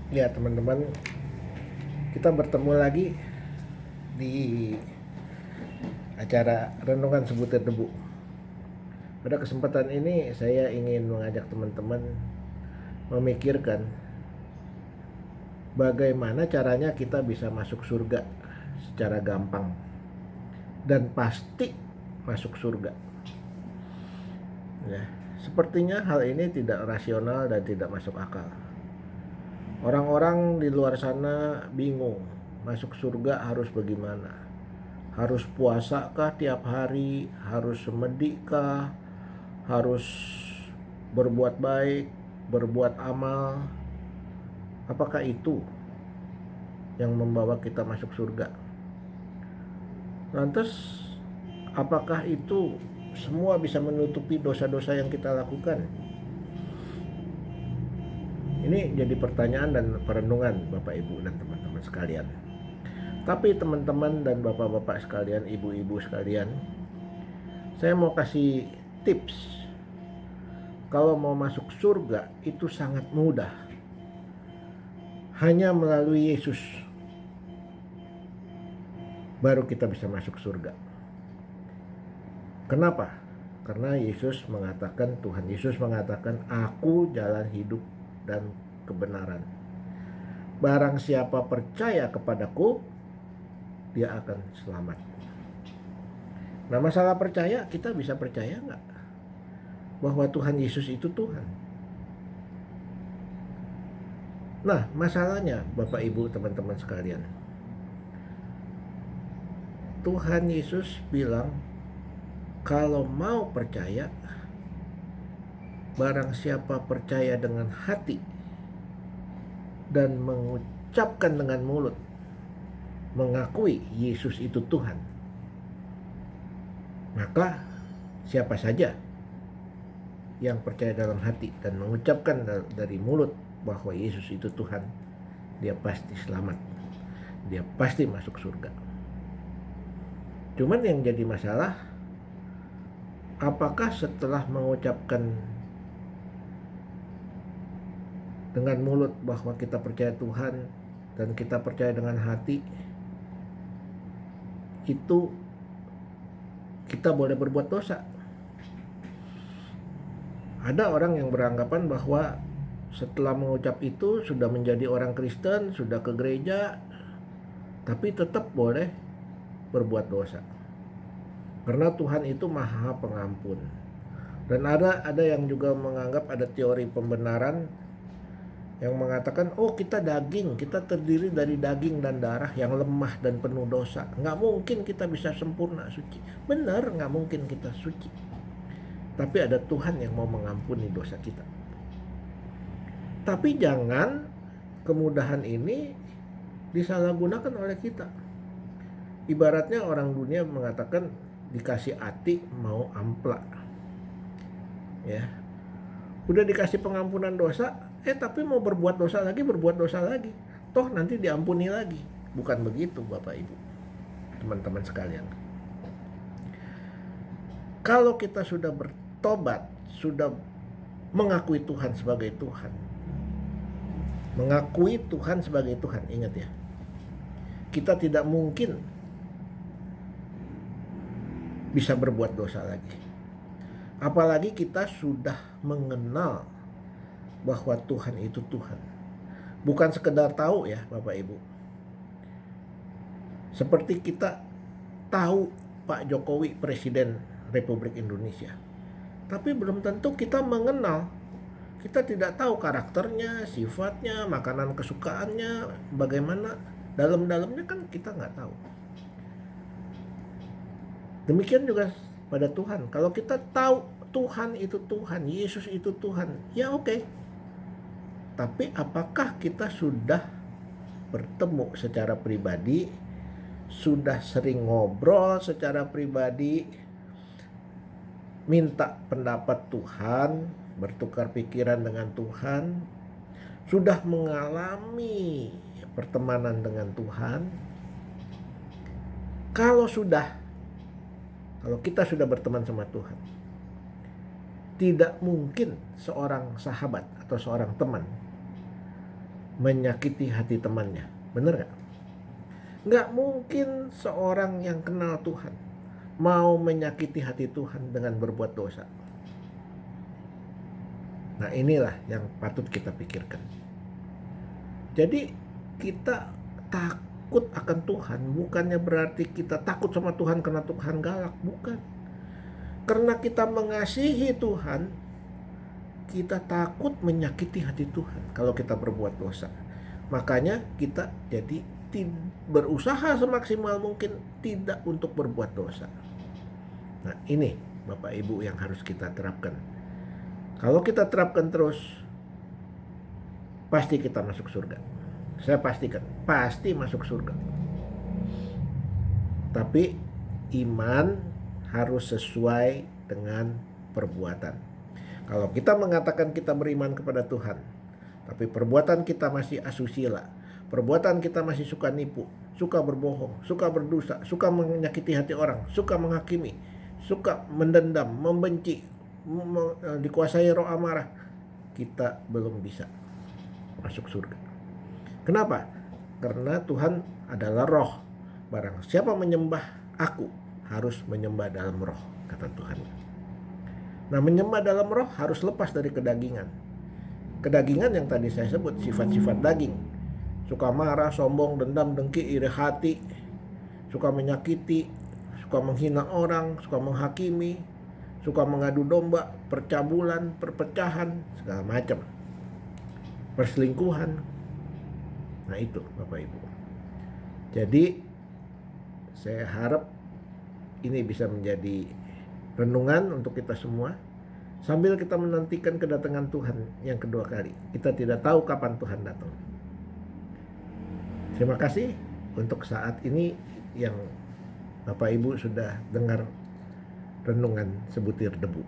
Ya teman-teman, kita bertemu lagi di acara Renungan Sebutir Debu. Pada kesempatan ini saya ingin mengajak teman-teman memikirkan bagaimana caranya kita bisa masuk surga secara gampang dan pasti masuk surga. Ya, sepertinya hal ini tidak rasional dan tidak masuk akal. Orang-orang di luar sana bingung, masuk surga harus bagaimana? Harus puasa kah tiap hari? Harus semedi kah? Harus berbuat baik, berbuat amal? Apakah itu yang membawa kita masuk surga? Lantas, apakah itu semua bisa menutupi dosa-dosa yang kita lakukan? Ini jadi pertanyaan dan perenungan Bapak Ibu dan teman-teman sekalian. Tapi teman-teman dan bapak-bapak sekalian, ibu-ibu sekalian, saya mau kasih tips. Kalau mau masuk surga itu sangat mudah. Hanya melalui Yesus baru kita bisa masuk surga. Kenapa? Karena Tuhan Yesus mengatakan, "Aku jalan hidup dan kebenaran. Barang siapa percaya kepadaku, dia akan selamat." Nah, masalah percaya, kita bisa percaya nggak bahwa Tuhan Yesus itu Tuhan? Nah, masalahnya Bapak Ibu teman-teman sekalian, Tuhan Yesus bilang, kalau mau percaya, barang siapa percaya dengan hati dan mengucapkan dengan mulut, mengakui Yesus itu Tuhan, maka siapa saja yang percaya dalam hati dan mengucapkan dari mulut bahwa Yesus itu Tuhan, dia pasti selamat, dia pasti masuk surga. Cuman yang jadi masalah, apakah setelah mengucapkan dengan mulut bahwa kita percaya Tuhan dan kita percaya dengan hati, itu kita boleh berbuat dosa? Ada orang yang beranggapan bahwa setelah mengucap itu sudah menjadi orang Kristen, sudah ke gereja, tapi tetap boleh berbuat dosa. Karena Tuhan itu Maha Pengampun. Dan ada yang juga menganggap ada teori pembenaran yang mengatakan, oh kita daging, kita terdiri dari daging dan darah yang lemah dan penuh dosa. Nggak mungkin kita bisa sempurna suci. Benar, nggak mungkin kita suci. Tapi ada Tuhan yang mau mengampuni dosa kita. Tapi jangan kemudahan ini disalahgunakan oleh kita. Ibaratnya orang dunia mengatakan dikasih hati mau ampla. Ya. Udah dikasih pengampunan dosa, tapi mau berbuat dosa lagi. Toh nanti diampuni lagi. Bukan begitu Bapak Ibu, teman-teman sekalian. Kalau kita sudah bertobat, sudah mengakui Tuhan sebagai Tuhan. Mengakui Tuhan sebagai Tuhan, ingat ya. Kita tidak mungkin bisa berbuat dosa lagi. Apalagi kita sudah mengenal bahwa Tuhan itu Tuhan. Bukan sekedar tahu ya Bapak Ibu. Seperti kita tahu Pak Jokowi Presiden Republik Indonesia. Tapi belum tentu kita mengenal. Kita tidak tahu karakternya, sifatnya, makanan kesukaannya, bagaimana. Dalam-dalamnya kan kita nggak tahu. Demikian juga pada Tuhan. Kalau kita tahu Tuhan itu Tuhan, Yesus itu Tuhan, ya oke. Tapi apakah kita sudah bertemu secara pribadi, sudah sering ngobrol secara pribadi, minta pendapat Tuhan, bertukar pikiran dengan Tuhan, sudah mengalami pertemanan dengan Tuhan? Kalau kita sudah berteman sama Tuhan, tidak mungkin seorang sahabat atau seorang teman menyakiti hati temannya. Bener gak? Nggak mungkin seorang yang kenal Tuhan mau menyakiti hati Tuhan dengan berbuat dosa. Nah, inilah yang patut kita pikirkan. Jadi kita takut akan Tuhan bukannya berarti kita takut sama Tuhan karena Tuhan galak, bukan. Karena kita mengasihi Tuhan, kita takut menyakiti hati Tuhan kalau kita berbuat dosa. Makanya kita jadi berusaha semaksimal mungkin tidak untuk berbuat dosa. Nah, ini Bapak Ibu yang harus kita terapkan. Kalau kita terapkan terus, pasti kita masuk surga. Saya pastikan, pasti masuk surga. Tapi iman harus sesuai dengan perbuatan. Kalau kita mengatakan kita beriman kepada Tuhan, tapi perbuatan kita masih asusila, perbuatan kita masih suka nipu, suka berbohong, suka berdosa, suka menyakiti hati orang, suka menghakimi, suka mendendam, membenci, dikuasai roh amarah, kita belum bisa masuk surga. Kenapa? Karena Tuhan adalah roh. Barang siapa menyembah aku harus menyembah dalam roh, kata Tuhan. Nah, menyembah dalam roh harus lepas dari kedagingan. Kedagingan yang tadi saya sebut, sifat-sifat daging. Suka marah, sombong, dendam, dengki, iri hati, suka menyakiti, suka menghina orang, suka menghakimi, suka mengadu domba, percabulan, perpecahan, segala macam. Perselingkuhan. Nah, itu Bapak Ibu. Jadi saya harap ini bisa menjadi renungan untuk kita semua sambil kita menantikan kedatangan Tuhan yang kedua kali. Kita tidak tahu kapan Tuhan datang. Terima kasih untuk saat ini yang Bapak Ibu sudah dengar renungan sebutir debu.